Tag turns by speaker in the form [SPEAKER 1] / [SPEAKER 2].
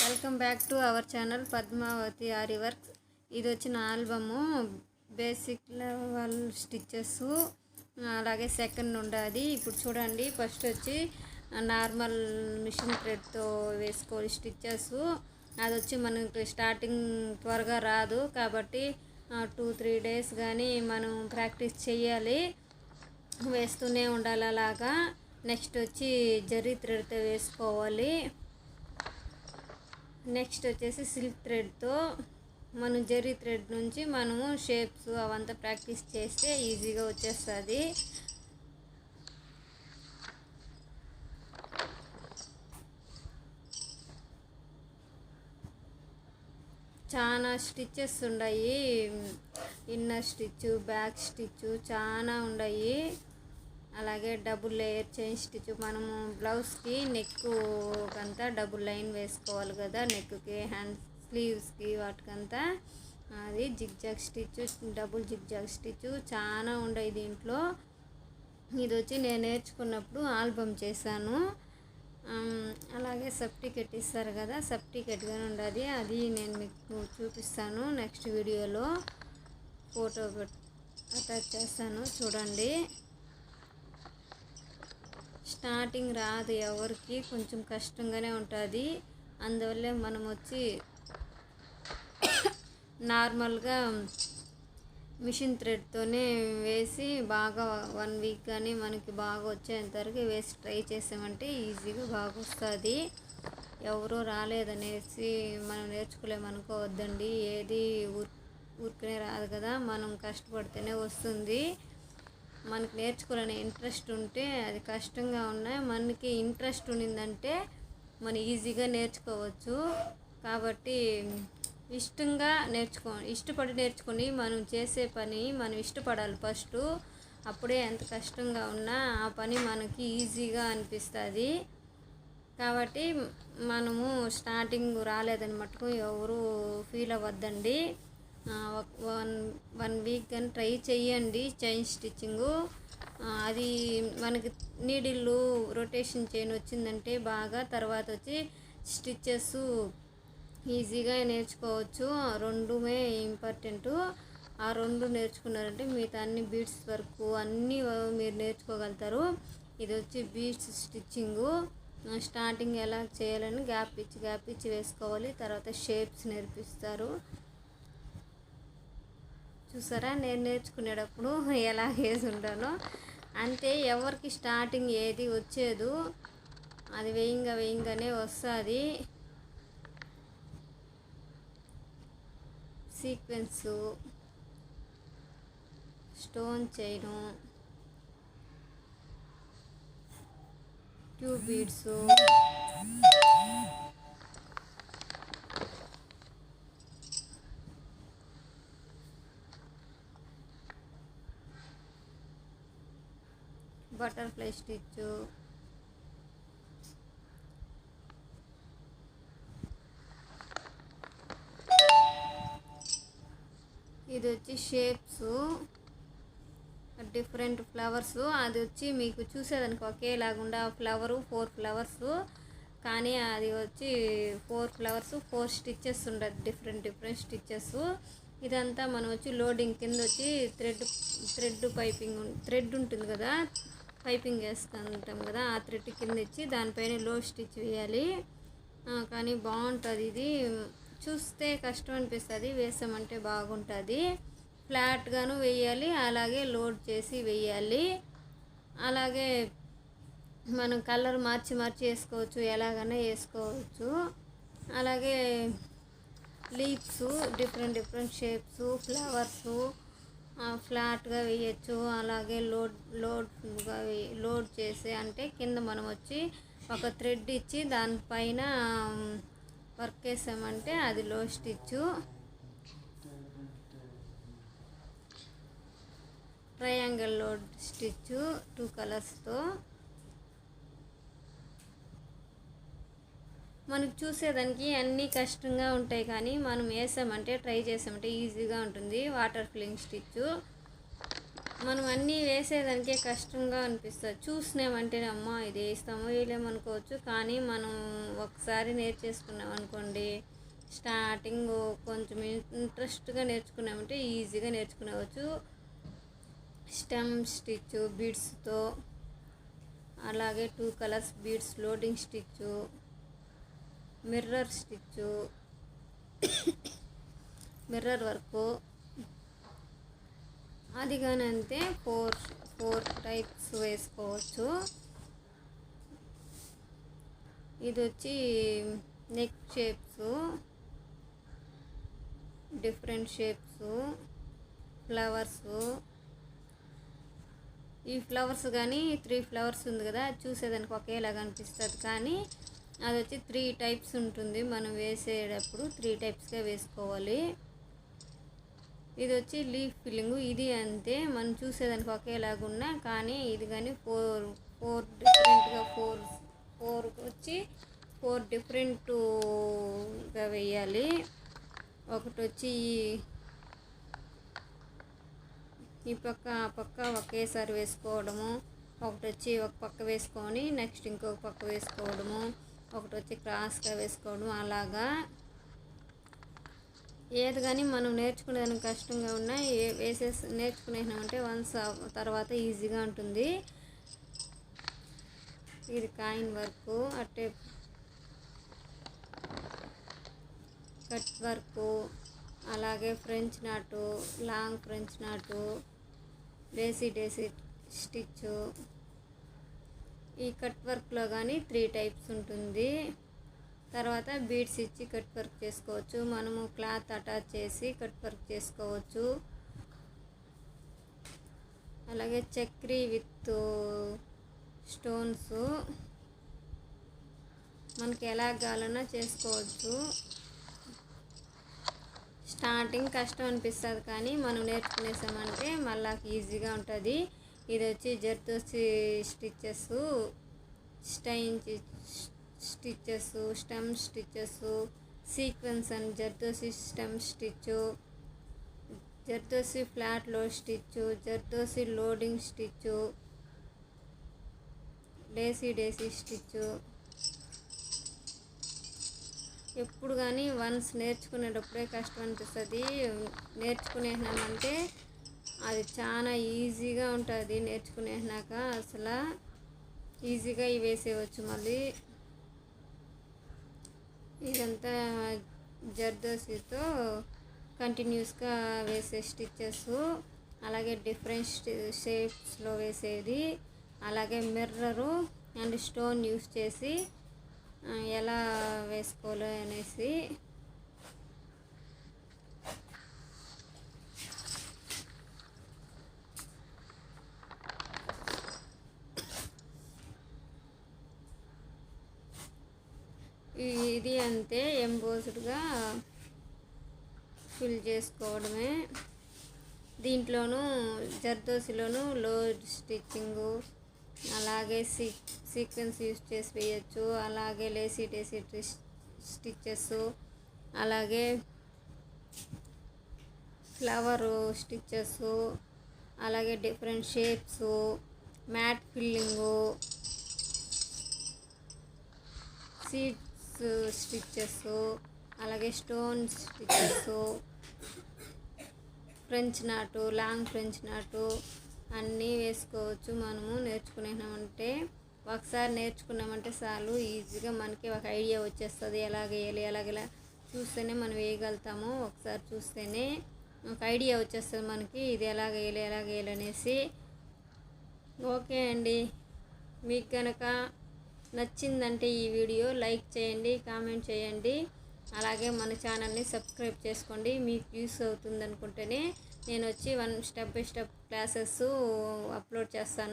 [SPEAKER 1] Welcome back to our channel Padmavathi Aari works. ఇది వచ్చిన album basic level stitches, అలాగే second ఉండదు. ఇప్పుడు చూడండి, ఫస్ట్ వచ్చి నార్మల్ మిషన్ థ్రెడ్తో వేసుకోవాలి స్టిచ్చెస్. అది వచ్చి మనకి స్టార్టింగ్ త్వరగా రాదు కాబట్టి 2-3 డేస్ కానీ మనం ప్రాక్టీస్ చేయాలి, వేస్తూనే ఉండాలి అలాగా. నెక్స్ట్ వచ్చి జరీ థ్రెడ్తో వేసుకోవాలి. నెక్స్ట్ వచ్చేసి సిల్క్ థ్రెడ్తో మనం జరీ థ్రెడ్ నుంచి మనము షేప్స్ అవంతా ప్రాక్టీస్ చేస్తే ఈజీగా వచ్చేస్తుంది. చాలా స్టిచ్చెస్ ఉన్నాయి, ఇన్నర్ స్టిచ్, బ్యాక్ స్టిచ్ చాలా ఉన్నాయి. అలాగే డబుల్ లేయర్ చైన్ స్టిచ్, మనము బ్లౌజ్కి నెక్ అంతా డబుల్ లైన్ వేసుకోవాలి కదా, నెక్కి, హ్యాండ్ స్లీవ్స్కి, వాటికంతా అది zigzag stitch, double zigzag stitch చాలా ఉన్నాయి దీంట్లో. ఇది వచ్చి నేను నేర్చుకున్నప్పుడు ఆల్బమ్ చేశాను. అలాగే సర్టిఫికెట్ ఇస్తారు కదా, సర్టిఫికెట్ కానీ ఉండదు, అది నేను మీకు చూపిస్తాను నెక్స్ట్ వీడియోలో, ఫోటో అటాచ్ చేస్తాను చూడండి. స్టార్టింగ్ రాదు ఎవరికి, కొంచెం కష్టంగానే ఉంటుంది. అందువల్లే మనం వచ్చి నార్మల్గా మిషన్ థ్రెడ్తోనే వేసి బాగా 1 వీక్ కానీ మనకి బాగా వచ్చేంతవరకు వేసి ట్రై చేసామంటే ఈజీగా బాగా వస్తుంది. ఎవరో రాలేదనేసి మనం నేర్చుకోలేమనుకోవద్దండి, ఏది ఊరికనే రాదు కదా, మనం కష్టపడితేనే వస్తుంది. మనకి నేర్చుకోవాలనే ఇంట్రెస్ట్ ఉంటే, అది కష్టంగా ఉన్నా మనకి ఇంట్రెస్ట్ ఉన్నిందంటే మనం ఈజీగా నేర్చుకోవచ్చు. కాబట్టి ఇష్టపడి నేర్చుకొని మనం చేసే పని మనం ఇష్టపడాలి ఫస్ట్. అప్పుడే ఎంత కష్టంగా ఉన్నా ఆ పని మనకి ఈజీగా అనిపిస్తుంది. కాబట్టి మనము స్టార్టింగ్ రాలేదని మటుకు ఎవరు ఫీల్ అవ్వద్దండి. 1 వీక్ కానీ ట్రై చేయండి చైన్ స్టిచ్చింగు. అది మనకి నీడిల్లు రొటేషన్ చైన్ వచ్చిందంటే బాగా, తర్వాత వచ్చి స్టిచ్చెస్ ఈజీగా నేర్చుకోవచ్చు. రెండుమే ఇంపార్టెంటు. ఆ 2 నేర్చుకున్నారంటే మిగతా అన్ని బీడ్స్ వరకు అన్నీ మీరు నేర్చుకోగలుగుతారు. ఇది వచ్చి బీడ్స్ స్టిచ్చింగు. స్టార్టింగ్ ఎలా చేయాలని గ్యాప్ ఇచ్చి వేసుకోవాలి, తర్వాత షేప్స్ నేర్పిస్తారు. చూసారా నేను నేర్చుకునేటప్పుడు ఎలా వేసి ఉంటానో అంతే. ఎవరికి స్టార్టింగ్ ఏది వచ్చేదు, అది వేయంగానే వస్తుంది. Sequence, stone chain, tube beads, butterfly stitch, ఇది వచ్చి షేప్స్, డిఫరెంట్ ఫ్లవర్స్. అది వచ్చి మీకు చూసేదానికి ఒకేలాగుండా ఫ్లవరు 4 ఫ్లవర్స్, కానీ అది వచ్చి 4 ఫ్లవర్స్ 4 స్టిచ్చెస్ ఉండదు, డిఫరెంట్ స్టిచ్చెస్. ఇదంతా మనం వచ్చి లోడింగ్ కింద వచ్చి థ్రెడ్ ఉంటుంది కదా, పైపింగ్ వేసుకుంటాం కదా, ఆ థ్రెడ్ కింద ఇచ్చి దానిపైన లో స్టిచ్ వేయాలి. కానీ బాగుంటుంది. ఇది చూస్తే కష్టం అనిపిస్తుంది, వేసామంటే బాగుంటుంది. ఫ్లాట్గాను వేయాలి, అలాగే లోడ్ చేసి వేయాలి. అలాగే మనం కలర్ మార్చి వేసుకోవచ్చు, ఎలాగైనా వేసుకోవచ్చు. అలాగే లీవ్స్, డిఫరెంట్ షేప్స్, ఫ్లవర్సు ఫ్లాట్గా వేయచ్చు. అలాగే లోడ్ చేసి అంటే కింద మనం వచ్చి ఒక థ్రెడ్ ఇచ్చి దానిపైన వర్క్ వేసామంటే అది లో స్టిచ్. ట్రయాంగిల్ లోడ్ స్టిచ్ 2 కలర్స్తో. మనకు చూసేదానికి అన్నీ కష్టంగా ఉంటాయి, కానీ మనం వేసామంటే ట్రై చేసామంటే ఈజీగా ఉంటుంది. వాటర్ ఫిల్లింగ్ స్టిచ్, మనం అన్నీ వేసేదానికే కష్టంగా అనిపిస్తుంది. చూసినామంటే అమ్మ ఇది వేస్తామో వేయలేమనుకోవచ్చు, కానీ మనం ఒకసారి నేర్చేసుకున్నాం అనుకోండి, స్టార్టింగ్ కొంచెం ఇంట్రెస్ట్గా నేర్చుకున్నామంటే ఈజీగా నేర్చుకునేవచ్చు. స్టెమ్ స్టిచ్ బీడ్స్తో, అలాగే 2 colours beads loading stitch, mirror stitch, mirror work, అది కానీ అంతే. ఫోర్ టైప్స్ వేసుకోవచ్చు. ఇది వచ్చి neck shapes, different shapes, flowers. ఈ ఫ్లవర్స్ కానీ 3 ఫ్లవర్స్ ఉంది కదా, చూసేదానికి ఒకేలాగా అనిపిస్తుంది, కానీ అది వచ్చి 3 టైప్స్ ఉంటుంది. మనం వేసేటప్పుడు 3 టైప్స్గా వేసుకోవాలి. ఇది వచ్చి లీఫ్ ఫిల్లింగ్, ఇది అంతే. మనం చూసేదానికి ఒకేలాగా ఉన్నా, కానీ ఇది కానీ ఫోర్ డిఫరెంట్గా ఫోర్ వచ్చి 4 డిఫరెంట్గా వేయాలి. ఒకటి వచ్చి ఈ పక్క ఆ పక్క ఒకేసారి వేసుకోవడము, ఒకటి వచ్చి ఒక పక్క వేసుకొని నెక్స్ట్ ఇంకొక పక్క వేసుకోవడము, ఒకటి వచ్చి క్రాస్గా వేసుకోవడం. అలాగా ఏది కానీ మనం నేర్చుకునేదానికి కష్టంగా ఉన్నా నేర్చుకునేసామంటే వన్స్ తర్వాత ఈజీగా ఉంటుంది. ఇది కాయిన్ వర్క్, అట్టే కట్ వర్క్, అలాగే ఫ్రెంచ్ నాటు, లాంగ్ ఫ్రెంచ్ నాటు, డేసీ స్టిచ్. ఈ కట్ వర్క్లో కానీ 3 టైప్స్ ఉంటుంది. తర్వాత బీడ్స్ ఇచ్చి కట్ వర్క్ చేసుకోవచ్చు, మనము క్లాత్ అటాచ్ చేసి కట్ వర్క్ చేసుకోవచ్చు. అలాగే చక్రీ విత్ స్టోన్స్, మనకి ఎలా కావాలన్నా చేసుకోవచ్చు. స్టార్టింగ్ కష్టం అనిపిస్తుంది, కానీ మనం నేర్చుకునేసామంటే మళ్ళీ ఈజీగా ఉంటుంది. ఇది వచ్చి zardozi stitches, satin stitches, stem stitches, sequence and zardozi stem stitch, zardozi flat లో stitch, zardozi loading stitch, daisy stitch. ఎప్పుడు కానీ వన్స్ నేర్చుకునేటప్పుడే కష్టం అనిపిస్తుంది. నేర్చుకునేసినామంటే అది చాలా ఈజీగా ఉంటుంది. నేర్చుకునేసినాక అసలు ఈజీగా వేసేయవచ్చు. మళ్ళీ ఇదంతా జర్దోసితో కంటిన్యూస్గా వేసే స్టిచ్చెస్, అలాగే డిఫరెంట్ షేప్స్లో వేసేది, అలాగే మిర్రరు అండ్ స్టోన్ యూస్ చేసి ఎలా వేసుకోవాలో అనేసి. ఇది అంతే, ఎంబోస్డ్గా ఫిల్ చేసుకోవడమే. దీంట్లోనూ జర్దోసిలోను లోడ్ స్టిచ్చింగు, అలాగే సీక్వెన్స్ యూస్ చేసి వేయచ్చు, అలాగే డేసీ స్టిచ్చెస్, అలాగే ఫ్లవర్ స్టిచ్చెస్, అలాగే different shapes, mat filling, seeds stitches, అలాగే stone stitches, French knot, long French knot అన్నీ వేసుకోవచ్చు. మనము నేర్చుకునేసామంటే, ఒకసారి నేర్చుకున్నామంటే చాలు, ఈజీగా మనకి ఒక ఐడియా వచ్చేస్తుంది. ఎలాగ వేయాలి, ఎలాగెలా చూస్తేనే మనం వేయగలుగుతాము. ఒకసారి చూస్తేనే ఒక ఐడియా వచ్చేస్తుంది మనకి, ఇది ఎలాగ వేయాలి అనేసి. ఓకే అండి, మీకు కనుక నచ్చిందంటే ఈ వీడియో లైక్ చేయండి, కామెంట్ చేయండి, అలాగే మన ఛానల్ని సబ్స్క్రైబ్ చేసుకోండి. మీకు యూస్ అవుతుంది అనుకుంటేనే నేను వచ్చి step by step classes upload చేస్తాను.